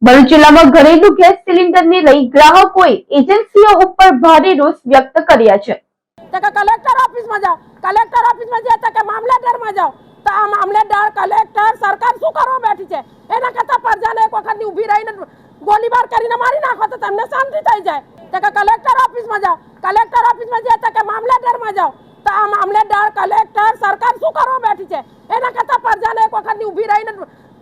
ભરૂચ જિલ્લામાં ઘરેલુ ગેસ સિલિન્ડરને લઈ ગ્રાહકોએ એજન્સીઓ ઉપર ભારે રોષ વ્યક્ત કર્યા છે। કલેક્ટર ઓફિસમાં જાઓ, કલેક્ટર ઓફિસમાં જાય તો કે મામલેદારમાં જાઓ, તો આ મામલેદાર કલેક્ટર સરકાર શું કરવા બેઠી છે? એના કરતા પ્રજાને એક વખતની ઊભી રહીને ગોળીબાર કરીને મારી નાખો તો તમને શાંતિ થઈ જાય। તો કે કલેક્ટર ઓફિસમાં જાઓ, કલેક્ટર ઓફિસમાં જાય તો કે મામલેદારમાં જાઓ, તો આ મામલેદાર કલેક્ટર સરકાર શું કરવા બેઠી છે? એના કરતા પ્રજાને એક વખતની ઊભી રહીને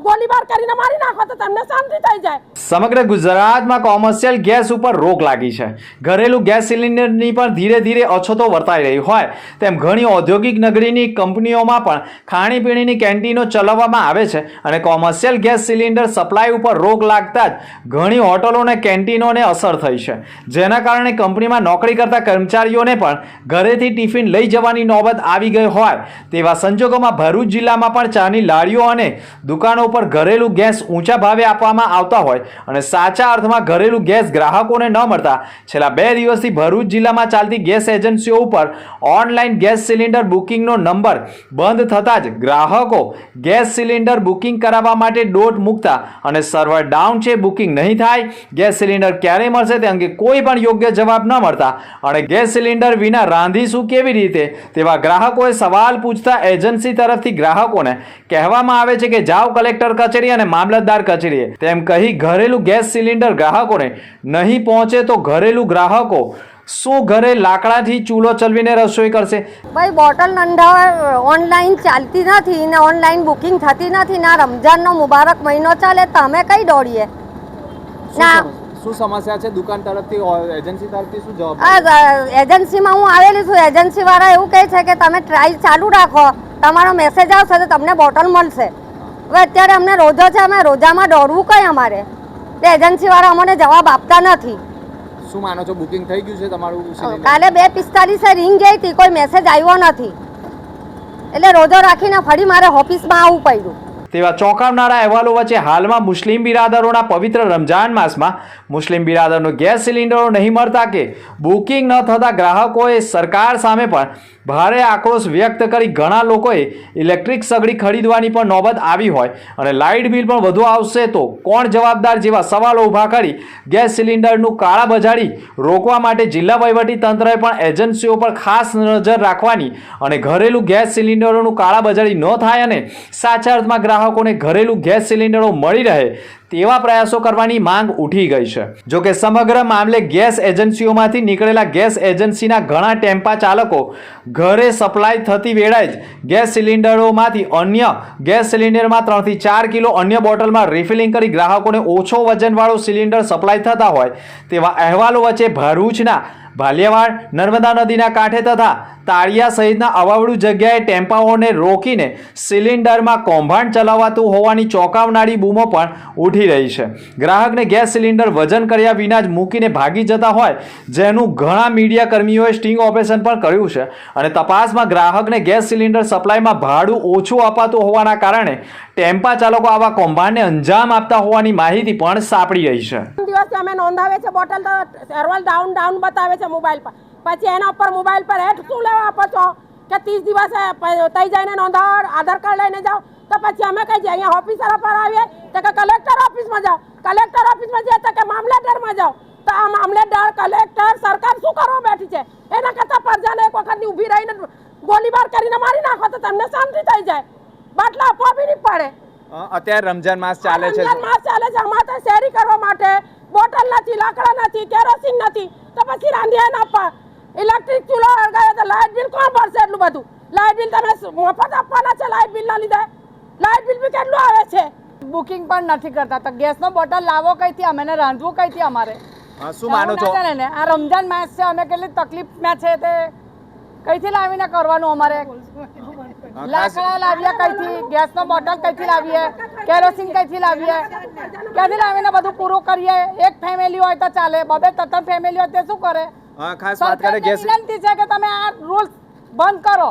ગોળીબાર કરીને મારી નાખો તો તમને શાંતિ થઈ જાય। સમગ્ર ગુજરાતમાં કોમર્શિયલ ગેસ ઉપર રોક લાગી છે। ઘરેલુ ગેસ સિલિન્ડરની પણ ધીરે ધીરે અછતો વર્તાઈ રહી હોય તેમ ઘણી ઔદ્યોગિક નગરીની કંપનીઓમાં પણ ખાણીપીણીની કેન્ટીનો ચલાવવામાં આવે છે અને કોમર્શિયલ ગેસ સિલિન્ડર સપ્લાય ઉપર રોક લાગતા જ ઘણી હોટલો અને કેન્ટીનોને અસર થઈ છે, જેના કારણે કંપનીમાં નોકરી કરતા કર્મચારીઓને પણ ઘરેથી ટિફિન લઈ જવાની નોબત આવી ગઈ હોય તેવા સંજોગોમાં ભરૂચ જિલ્લામાં પણ ચાની લારીઓ અને દુકાનો ઉપર ઘરેલુ ગેસ ઊંચા ભાવે આપવામાં આવતા હોય અને સાચા અર્થમાં ઘરેલુ ગેસ ગ્રાહકોને ન મળતા છેલ્લા 2 દિવસથી ભરૂચ જિલ્લામાં ચાલતી ગેસ એજન્સીઓ ઉપર ઓનલાઈન ગેસ સિલિન્ડર બુકિંગનો નંબર બંધ થતાં જ ગ્રાહકો ગેસ સિલિન્ડર બુકિંગ કરાવવા માટે દોટ મૂકતા અને સર્વર ડાઉન છે, બુકિંગ નહીં થાય, ગેસ સિલિન્ડર ક્યારે મળશે તે અંગે કોઈ પણ યોગ્ય જવાબ ન મળતા અને ગેસ સિલિન્ડર વિના રાંધીશું કેવી રીતે તેવા ગ્રાહકોએ સવાલ પૂછતા એજન્સી તરફથી ગ્રાહકોને કહેવામાં આવે છે કે જાઓ કલેક્ટર કચેરી અને મામલતદાર કચેરીએ તેમ કહી ઘરેલુ ગેસ સિલિન્ડર ગ્રાહકોને નહીં પહોંચે તો ઘરેલુ ગ્રાહકો શું ઘરે લાકડાથી ચૂલો ચલવીને રસોઈ કરશે? ભાઈ બોટલ નંઢા ઓનલાઈન ચાલતી નથી ને ઓનલાઈન બુકિંગ થતી નથી ને રમજાનનો મુબારક મહિનો ચાલે તો અમે કઈ દોડીએ ના શું સમસ્યા છે? દુકાન તરફથી એજન્સી તરફથી શું જવાબ? એજન્સીમાં હું આવેલી છું, એજન્સી વાળા એવું કહે છે કે તમે ટ્રાયલ ચાલુ રાખો, તમારો મેસેજ આવશે તો તમને બોટલ મળશે। હવે અત્યારે અમને રોજો છે, અમે રોજામાં દોડવું કઈ અમારે? તે એજન્સી વાળા અમને જવાબ આપતા નથી। શું માનો છો, બુકિંગ થઈ ગયું છે તમારું? કાલે 2:45 રિંગ ગઈ હતી, કોઈ મેસેજ આવ્યો નથી, એટલે રોજો રાખીને ફરી મારે ઓફિસમાં આવવું પડ્યું। તેવા ચોંકાવનારા અહેવાલો વચ્ચે હાલમાં મુસ્લિમ બિરાદરોના પવિત્ર રમજાન માસમાં મુસ્લિમ બિરાદરનો ગેસ સિલિન્ડરો નહીં મળતા કે બુકિંગ ન થતા ગ્રાહકોએ સરકાર સામે પણ ભારે આક્રોશ વ્યક્ત કરી ઘણા લોકોએ ઇલેક્ટ્રિક સગડી ખરીદવાની પણ નોબત આવી હોય અને લાઇટ બિલ પણ વધુ આવશે તો કોણ જવાબદાર જેવા સવાલો ઊભા કરી ગેસ સિલિન્ડરનું કાળાબજારી રોકવા માટે જિલ્લા વહીવટી તંત્રએ પણ એજન્સીઓ પર ખાસ નજર રાખવાની અને ઘરેલુ ગેસ સિલિન્ડરોનું કાળાબજારી ન થાય અને સાચા અર્થમાં ગ્રાહકોને ઘરેલુ ગેસ સિલિન્ડરો મળી રહે તેવા પ્રયાસો કરવાની માંગ ઉઠી ગઈ છે। જો કે સમગ્ર મામલે ગેસ એજન્સીઓમાંથી નીકળેલા ગેસ એજન્સીના ઘણા ટેમ્પા ચાલકો ઘરે સપ્લાય થતી વેળાએ જ ગેસ સિલિન્ડરોમાંથી અન્ય ગેસ સિલિન્ડરમાં 3 થી 4 કિલો અન્ય બોટલમાં રિફિલિંગ કરી ગ્રાહકોને ઓછો વજનવાળો સિલિન્ડર સપ્લાય થતા હોય તેવા અહેવાલો વચ્ચે ભરૂચના ભાલિયાવાડ નર્મદા નદીના કાંઠે તથા તાળિયા સહિતના અવાવડું જગ્યાએ ટેમ્પાઓને રોકીને સિલિન્ડરમાં કૌભાંડ ચલાવાતું હોવાની ચોંકાવનારી બૂમો પણ ઉઠી રહી છે। ગ્રાહકને ગેસ સિલિન્ડર વજન કર્યા વિના જ મૂકીને ભાગી જતા હોય જેનું ઘણા મીડિયા કર્મીઓએ સ્ટિંગ ઓપરેશન પણ કર્યું છે અને તપાસમાં ગ્રાહકને ગેસ સિલિન્ડર સપ્લાયમાં ભાડું ઓછું અપાતું હોવાના કારણે ટેમ્પા ચાલકો આવા કૌભાંડને અંજામ આપતા હોવાની માહિતી પણ સાંપડી રહી છે। દિવસ અમે નોંધાવે છે બોટલ તો સર્વર ડાઉન બતાવે છે મોબાઈલ પર, પછી એના ઉપર મોબાઈલ પર હેઠ શું લેવા આપો છો કે 30 દિવસે તઈ જઈને નોંધાવો, આધાર કાર્ડ લઈને જાઓ, તો પછી અમે કઈ અહીંયા ઓફિસર પર આવીએ તો કે કલેક્ટર ઓફિસમાં જાઓ, કલેક્ટર ઓફિસમાં જાય તો કે મામલેદારમાં જાઓ, તો આ મામલેદાર કલેક્ટર સરકાર શું કરવા બેઠી છે? એના કરતા પ્રજાને એક વખતની ઊભી રહીને ગોળીબાર કરીને મારી નાખો તો તમને શાંતિ થઈ જાય, બાટલા આપવા બી નહીં પડે। અત્યારે રમજાન માસ ચાલે છે, અમારે શેરી કરવા માટે બોટલ નથી, લાકડા નથી, કેરોસીન નથી, તો પછી રાંધીએ ના આપવા, ઇલેક્ટ્રિક ચૂલો અળગાવે તો લાઇટ બિલ કોણ ભરશે? એટલું બધું લાઇટ બિલ તમે મફત આપવાના છે, લાઇટ બિલ ના લીધે લાઇટ બિલ બી કેટલું આવે છે? બુકિંગ પણ નથી કરતા તો ગેસનો બોટલ લાવો કઈથી? અમે રાંધવું કઈથી? અમારે શું માનો છો? આ રમજાન માસ છે, અમે કેટલી તકલીફમાં છે તે કઈથી લાવીને કરવાનું? અમારે લાકડા લાવીએ કઈથી? ગેસનો બોટલ કઈથી લાવીએ? કેરોસીન કઈથી લાવીએ? ક્યાંથી લાવીને બધું પૂરું કરીએ? એક ફેમિલી હોય તો ચાલે, 2-3 ફેમિલી હોય તે શું કરે? ખાસ વાત કરે ગેસ વિનંતી છે કે તમે આ રૂલ્સ બંધ કરો।